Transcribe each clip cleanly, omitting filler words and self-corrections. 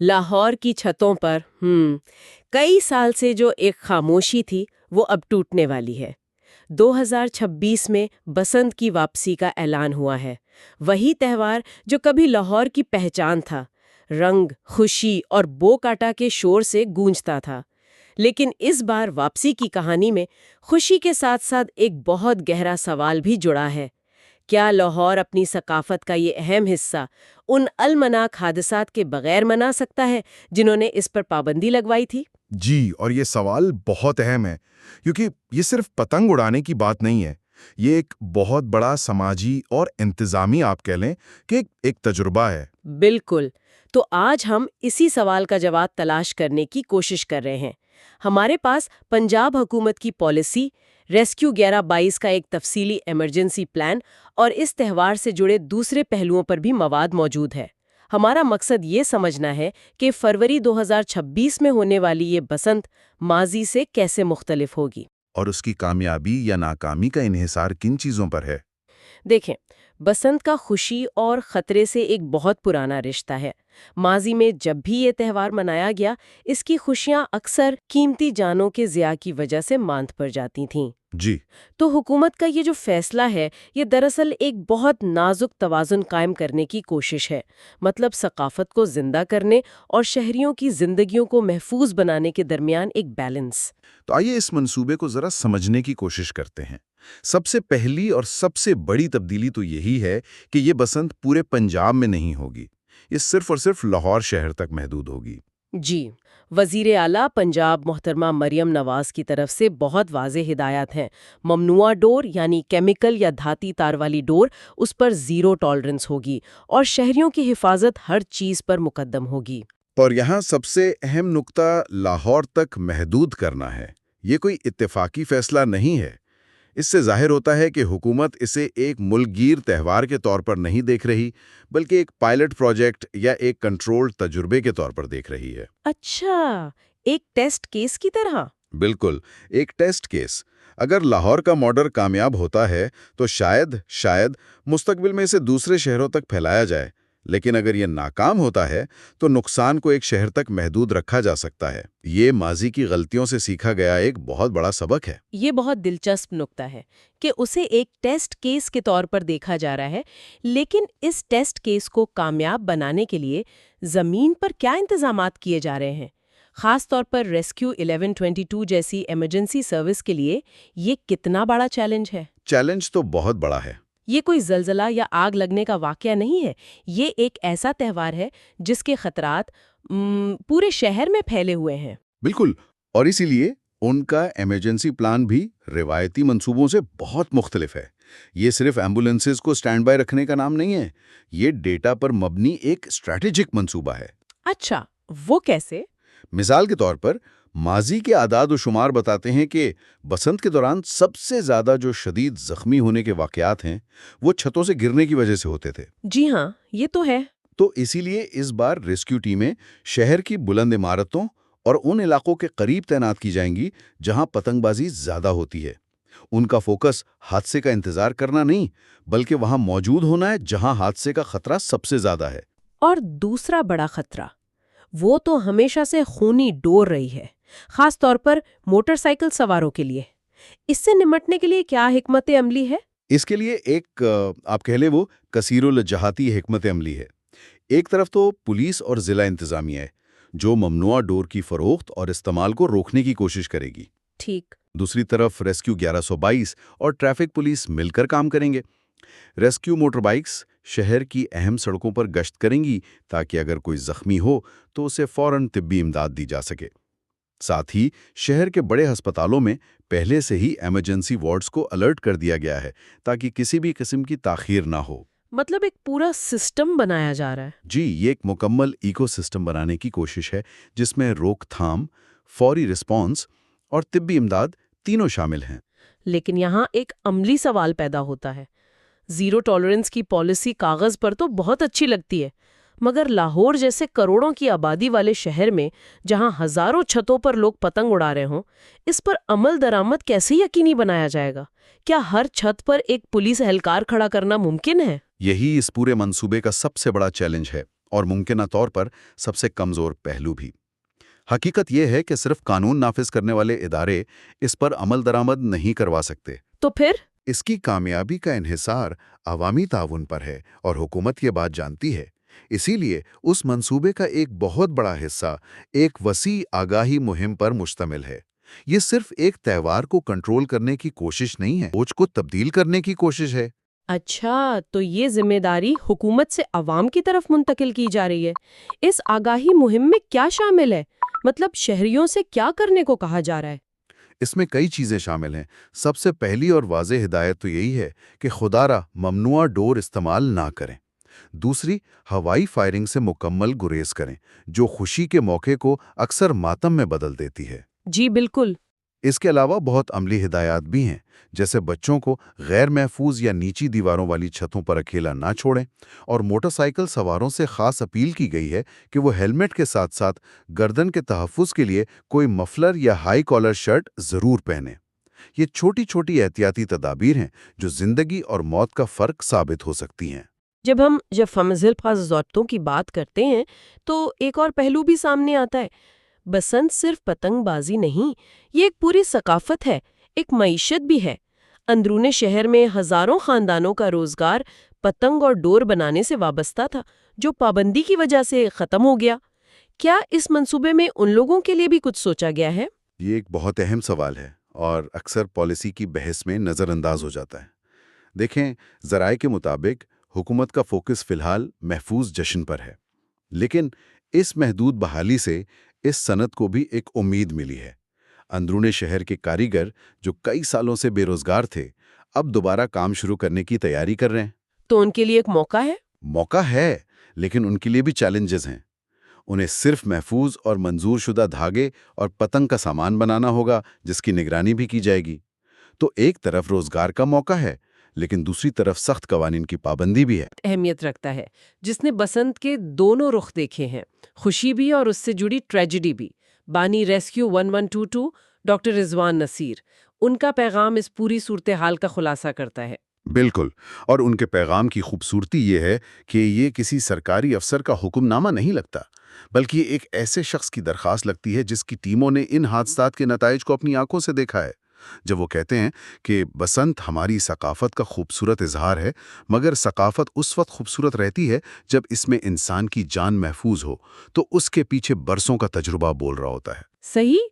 لاہور کی چھتوں پر کئی سال سے جو ایک خاموشی تھی وہ اب ٹوٹنے والی ہے۔ 2026 میں بسنت کی واپسی کا اعلان ہوا ہے۔ وہی تہوار جو کبھی لاہور کی پہچان تھا، رنگ، خوشی اور بو کاٹا کے شور سے گونجتا تھا۔ لیکن اس بار واپسی کی کہانی میں خوشی کے ساتھ ساتھ ایک بہت گہرا سوال بھی جڑا ہے۔ کیا لاہور اپنی ثقافت کا یہ اہم حصہ ان المناک حادثات کے بغیر منا سکتا ہے جنہوں نے اس پر پابندی لگوائی تھی؟ جی، اور یہ سوال بہت اہم ہے، کیونکہ یہ صرف پتنگ اڑانے کی بات نہیں ہے۔ یہ ایک بہت بڑا سماجی اور انتظامی، آپ کہہ لیں کہ ایک تجربہ ہے۔ بالکل۔ تو آج ہم اسی سوال کا جواب تلاش کرنے کی کوشش کر رہے ہیں۔ ہمارے پاس پنجاب حکومت کی پالیسی، ریسکیو 11/22 کا ایک تفصیلی ایمرجنسی پلان اور اس تہوار سے جڑے دوسرے پہلوؤں پر بھی مواد موجود ہے۔ ہمارا مقصد یہ سمجھنا ہے کہ فروری 2026 میں ہونے والی یہ بسنت ماضی سے کیسے مختلف ہوگی، اور اس کی کامیابی یا ناکامی کا انحصار کن چیزوں پر ہے؟ دیکھیں، بسنت کا خوشی اور خطرے سے ایک بہت پرانا رشتہ ہے۔ ماضی میں جب بھی یہ تہوار منایا گیا، اس کی خوشیاں اکثر قیمتی جانوں کے ضیاع کی وجہ سے ماند پڑ جاتی تھیں۔ جی، تو حکومت کا یہ جو فیصلہ ہے، یہ دراصل ایک بہت نازک توازن قائم کرنے کی کوشش ہے۔ مطلب ثقافت کو زندہ کرنے اور شہریوں کی زندگیوں کو محفوظ بنانے کے درمیان ایک بیلنس۔ تو آئیے اس منصوبے کو ذرا سمجھنے کی کوشش کرتے ہیں۔ سب سے پہلی اور سب سے بڑی تبدیلی تو یہی ہے کہ یہ بسنت پورے پنجاب میں نہیں ہوگی، یہ صرف اور صرف لاہور شہر تک محدود ہوگی۔ جی، وزیر اعلیٰ پنجاب محترمہ مریم نواز کی طرف سے بہت واضح ہدایات ہیں۔ ممنوعہ ڈور یعنی کیمیکل یا دھاتی تار والی ڈور، اس پر 0 ٹالرنس ہوگی اور شہریوں کی حفاظت ہر چیز پر مقدم ہوگی۔ اور یہاں سب سے اہم نقطہ لاہور تک محدود کرنا ہے۔ یہ کوئی اتفاقی فیصلہ نہیں ہے۔ اس سے ظاہر ہوتا ہے کہ حکومت اسے ایک ملک گیر تہوار کے طور پر نہیں دیکھ رہی، بلکہ ایک پائلٹ پروجیکٹ یا ایک کنٹرولڈ تجربے کے طور پر دیکھ رہی ہے۔ اچھا، ایک ٹیسٹ کیس کی طرح؟ بالکل، ایک ٹیسٹ کیس۔ اگر لاہور کا ماڈل کامیاب ہوتا ہے تو شاید مستقبل میں اسے دوسرے شہروں تک پھیلایا جائے، لیکن اگر یہ ناکام ہوتا ہے تو نقصان کو ایک شہر تک محدود رکھا جا سکتا ہے۔ یہ ماضی کی غلطیوں سے سیکھا گیا ایک بہت بڑا سبق ہے۔ یہ بہت دلچسپ نکتہ ہے کہ اسے ایک ٹیسٹ کیس کے طور پر دیکھا جا رہا ہے، لیکن اس ٹیسٹ کیس کو کامیاب بنانے کے لیے زمین پر کیا انتظامات کیے جا رہے ہیں؟ خاص طور پر ریسکیو 1122 جیسی ایمرجنسی سروس کے لیے یہ کتنا بڑا چیلنج ہے؟ چیلنج تو بہت بڑا ہے۔ یہ کوئی زلزلہ یا آگ لگنے کا واقعہ نہیں ہے، یہ ایک ایسا تہوار ہے جس کے خطرات پورے شہر میں پھیلے ہوئے ہیں۔ بالکل، اور اسی لیے ان کا ایمرجنسی پلان بھی روایتی منصوبوں سے بہت مختلف ہے۔ یہ صرف ایمبولینسز کو سٹینڈ بائی رکھنے کا نام نہیں ہے، یہ ڈیٹا پر مبنی ایک اسٹریٹجک منصوبہ ہے۔ اچھا، وہ کیسے؟ مثال کے طور پر ماضی کے اعداد و شمار بتاتے ہیں کہ بسنت کے دوران سب سے زیادہ جو شدید زخمی ہونے کے واقعات ہیں وہ چھتوں سے گرنے کی وجہ سے ہوتے تھے۔ جی ہاں، یہ تو ہے۔ تو اسی لیے اس بار ریسکیو ٹیمیں شہر کی بلند عمارتوں اور ان علاقوں کے قریب تعینات کی جائیں گی جہاں پتنگ بازی زیادہ ہوتی ہے۔ ان کا فوکس حادثے کا انتظار کرنا نہیں، بلکہ وہاں موجود ہونا ہے جہاں حادثے کا خطرہ سب سے زیادہ ہے۔ اور دوسرا بڑا خطرہ، وہ تو ہمیشہ سے خونی ڈور رہی ہے، خاص طور پر موٹر سائیکل سواروں کے لیے۔ اس سے نمٹنے کے لیے کیا حکمت عملی ہے؟ اس کے لیے ایک آپ کہہ لیں وہ کثیر الجہاتی حکمت عملی ہے۔ ایک طرف تو پولیس اور ضلع انتظامیہ ہے جو ممنوعہ ڈور کی فروخت اور استعمال کو روکنے کی کوشش کرے گی۔ ٹھیک۔ دوسری طرف ریسکیو 1122 اور ٹریفک پولیس مل کر کام کریں گے۔ ریسکیو موٹر بائکس شہر کی اہم سڑکوں پر گشت کریں گی تاکہ اگر کوئی زخمی ہو تو اسے فوراً طبی امداد دی جا سکے۔ ساتھ ہی شہر کے بڑے ہسپتالوں میں پہلے سے ہی ایمرجنسی وارڈز کو الرٹ کر دیا گیا ہے تاکہ کسی بھی قسم کی تاخیر نہ ہو۔ مطلب ایک پورا سسٹم بنایا جا رہا ہے۔ جی، یہ ایک مکمل ایکو سسٹم بنانے کی کوشش ہے جس میں روک تھام، فوری رسپانس اور طبی امداد تینوں شامل ہیں۔ لیکن یہاں ایک عملی سوال پیدا ہوتا ہے۔ 0 ٹالرنس کی پالیسی کاغذ پر تو بہت اچھی لگتی ہے، مگر لاہور جیسے کروڑوں کی آبادی والے شہر میں جہاں ہزاروں چھتوں پر لوگ پتنگ اڑا رہے ہوں، اس پر عمل درآمد کیسے یقینی بنایا جائے گا؟ کیا ہر چھت پر ایک پولیس اہلکار کھڑا کرنا ممکن ہے؟ یہی اس پورے منصوبے کا سب سے بڑا چیلنج ہے۔ اور ممکنہ طور پر سب سے کمزور پہلو بھی۔ حقیقت یہ ہے کہ صرف قانون نافذ کرنے والے ادارے اس پر عمل درآمد نہیں کروا سکتے۔ تو پھر اس کی کامیابی کا انحصار عوامی تعاون پر ہے اور حکومت یہ بات جانتی ہے۔ اسی لیے اس منصوبے کا ایک بہت بڑا حصہ ایک وسیع آگاہی مہم پر مشتمل ہے۔ یہ صرف ایک تہوار کو کنٹرول کرنے کی کوشش نہیں ہے، سوچ کو تبدیل کرنے کی کوشش ہے۔ اچھا، تو یہ ذمہ داری حکومت سے عوام کی طرف منتقل کی جا رہی ہے۔ اس آگاہی مہم میں کیا شامل ہے؟ مطلب شہریوں سے کیا کرنے کو کہا جا رہا ہے؟ اس میں کئی چیزیں شامل ہیں۔ سب سے پہلی اور واضح ہدایت تو یہی ہے کہ خودارا ممنوعہ ڈور استعمال نہ کریں۔ دوسری، ہوائی فائرنگ سے مکمل گریز کریں، جو خوشی کے موقع کو اکثر ماتم میں بدل دیتی ہے۔ جی بالکل۔ اس کے علاوہ بہت عملی ہدایات بھی ہیں، جیسے بچوں کو غیر محفوظ یا نیچی دیواروں والی چھتوں پر اکیلا نہ چھوڑیں، اور موٹر سائیکل سواروں سے خاص اپیل کی گئی ہے کہ وہ ہیلمٹ کے ساتھ ساتھ گردن کے تحفظ کے لیے کوئی مفلر یا ہائی کالر شرٹ ضرور پہنیں۔ یہ چھوٹی چھوٹی احتیاطی تدابیر ہیں جو زندگی اور موت کا فرق ثابت ہو سکتی ہیں۔ جب ہم ضابطوں کی بات کرتے ہیں تو ایک اور پہلو بھی سامنے آتا ہے۔ بسنت صرف پتنگ بازی نہیں، یہ ایک پوری ثقافت ہے، ایک معیشت بھی ہے۔ اندرون شہر میں ہزاروں خاندانوں کا روزگار پتنگ اور ڈور بنانے سے وابستہ تھا، جو پابندی کی وجہ سے ختم ہو گیا۔ کیا اس منصوبے میں ان لوگوں کے لیے بھی کچھ سوچا گیا ہے؟ یہ ایک بہت اہم سوال ہے اور اکثر پالیسی کی بحث میں نظر انداز ہو جاتا ہے۔ دیکھیں، ذرائع کے مطابق حکومت کا فوکس فی الحال محفوظ جشن پر ہے، لیکن اس محدود بحالی سے اس صنعت کو بھی ایک امید ملی ہے۔ اندرون شہر کے کاریگر جو کئی سالوں سے بے روزگار تھے، اب دوبارہ کام شروع کرنے کی تیاری کر رہے ہیں۔ تو ان کے لیے ایک موقع ہے؟ موقع ہے، لیکن ان کے لیے بھی چیلنجز ہیں۔ انہیں صرف محفوظ اور منظور شدہ دھاگے اور پتنگ کا سامان بنانا ہوگا، جس کی نگرانی بھی کی جائے گی۔ تو ایک طرف روزگار کا موقع ہے، لیکن دوسری طرف سخت قوانین کی پابندی بھی ہے۔ اہمیت رکھتا ہے، جس نے بسنت کے دونوں رخ دیکھے ہیں، خوشی بھی اور اس سے جڑی ٹریجڈی بھی۔ بانی ریسکیو 1122 ڈاکٹر رضوان نصیر، ان کا پیغام اس پوری صورتحال کا خلاصہ کرتا ہے۔ بالکل، اور ان کے پیغام کی خوبصورتی یہ ہے کہ یہ کسی سرکاری افسر کا حکم نامہ نہیں لگتا، بلکہ ایک ایسے شخص کی درخواست لگتی ہے جس کی ٹیموں نے ان حادثات کے نتائج کو اپنی آنکھوں سے دیکھا ہے۔ جب وہ کہتے ہیں کہ بسنت ہماری ثقافت کا خوبصورت اظہار ہے، مگر ثقافت اس وقت خوبصورت رہتی ہے جب اس میں انسان کی جان محفوظ ہو، تو اس کے پیچھے برسوں کا تجربہ بول رہا ہوتا ہے۔ صحیح،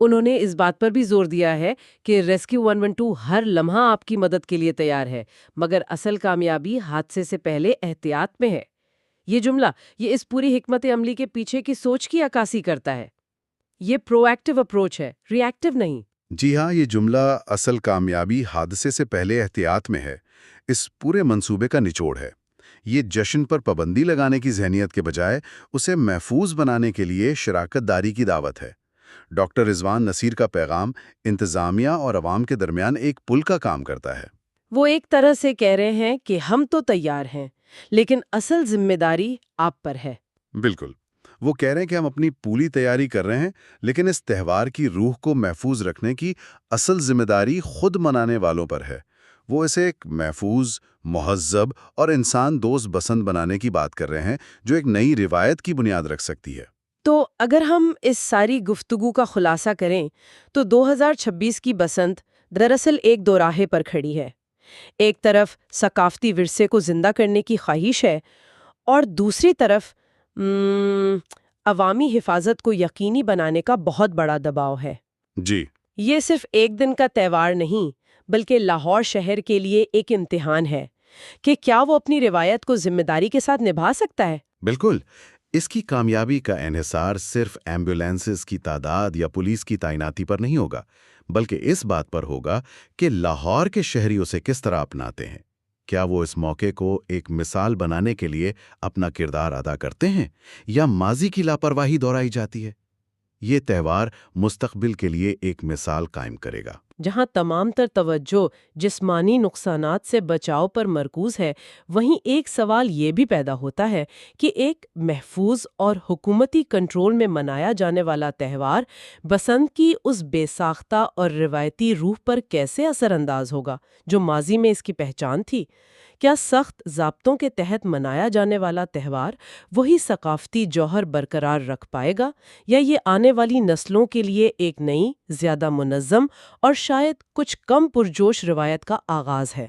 انہوں نے اس بات پر بھی زور دیا ہے کہ ریسکیو 112 ہر لمحہ آپ کی مدد کے لیے تیار ہے، مگر اصل کامیابی حادثے سے پہلے احتیاط میں ہے۔ یہ جملہ یہ اس پوری حکمت عملی کے پیچھے کی سوچ کی عکاسی کرتا ہے۔ یہ پرو ایکٹیو اپروچ ہے، ری ایکٹیو نہیں۔ جی ہاں، یہ جملہ اصل کامیابی حادثے سے پہلے احتیاط میں ہے، اس پورے منصوبے کا نچوڑ ہے۔ یہ جشن پر پابندی لگانے کی ذہنیت کے بجائے اسے محفوظ بنانے کے لیے شراکت داری کی دعوت ہے۔ ڈاکٹر رضوان نصیر کا پیغام انتظامیہ اور عوام کے درمیان ایک پل کا کام کرتا ہے۔ وہ ایک طرح سے کہہ رہے ہیں کہ ہم تو تیار ہیں، لیکن اصل ذمہ داری آپ پر ہے۔ بالکل، وہ کہہ رہے ہیں کہ ہم اپنی پوری تیاری کر رہے ہیں، لیکن اس تہوار کی روح کو محفوظ رکھنے کی اصل ذمہ داری خود منانے والوں پر ہے۔ وہ اسے ایک محفوظ، مہذب اور انسان دوست بسنت بنانے کی بات کر رہے ہیں، جو ایک نئی روایت کی بنیاد رکھ سکتی ہے۔ تو اگر ہم اس ساری گفتگو کا خلاصہ کریں تو 2026 کی بسنت دراصل ایک دوراہے پر کھڑی ہے۔ ایک طرف ثقافتی ورثے کو زندہ کرنے کی خواہش ہے، اور دوسری طرف عوامی حفاظت کو یقینی بنانے کا بہت بڑا دباؤ ہے۔ جی، یہ صرف ایک دن کا تہوار نہیں، بلکہ لاہور شہر کے لیے ایک امتحان ہے کہ کیا وہ اپنی روایت کو ذمہ داری کے ساتھ نبھا سکتا ہے۔ بالکل۔ اس کی کامیابی کا انحصار صرف ایمبولینسز کی تعداد یا پولیس کی تعیناتی پر نہیں ہوگا، بلکہ اس بات پر ہوگا کہ لاہور کے شہری اسے کس طرح اپناتے ہیں۔ کیا وہ اس موقع کو ایک مثال بنانے کے لیے اپنا کردار ادا کرتے ہیں، یا ماضی کی لاپرواہی دہرائی جاتی ہے؟ یہ تہوار مستقبل کے لیے ایک مثال قائم کرے گا، جہاں تمام تر توجہ جسمانی نقصانات سے بچاؤ پر مرکوز ہے، وہیں ایک سوال یہ بھی پیدا ہوتا ہے کہ ایک محفوظ اور حکومتی کنٹرول میں منایا جانے والا تہوار بسنت کی اس بے ساختہ اور روایتی روح پر کیسے اثر انداز ہوگا جو ماضی میں اس کی پہچان تھی؟ کیا سخت ضابطوں کے تحت منایا جانے والا تہوار وہی ثقافتی جوہر برقرار رکھ پائے گا، یا یہ آنے والی نسلوں کے لیے ایک نئی، زیادہ منظم اور شاید کچھ کم پرجوش روایت کا آغاز ہے؟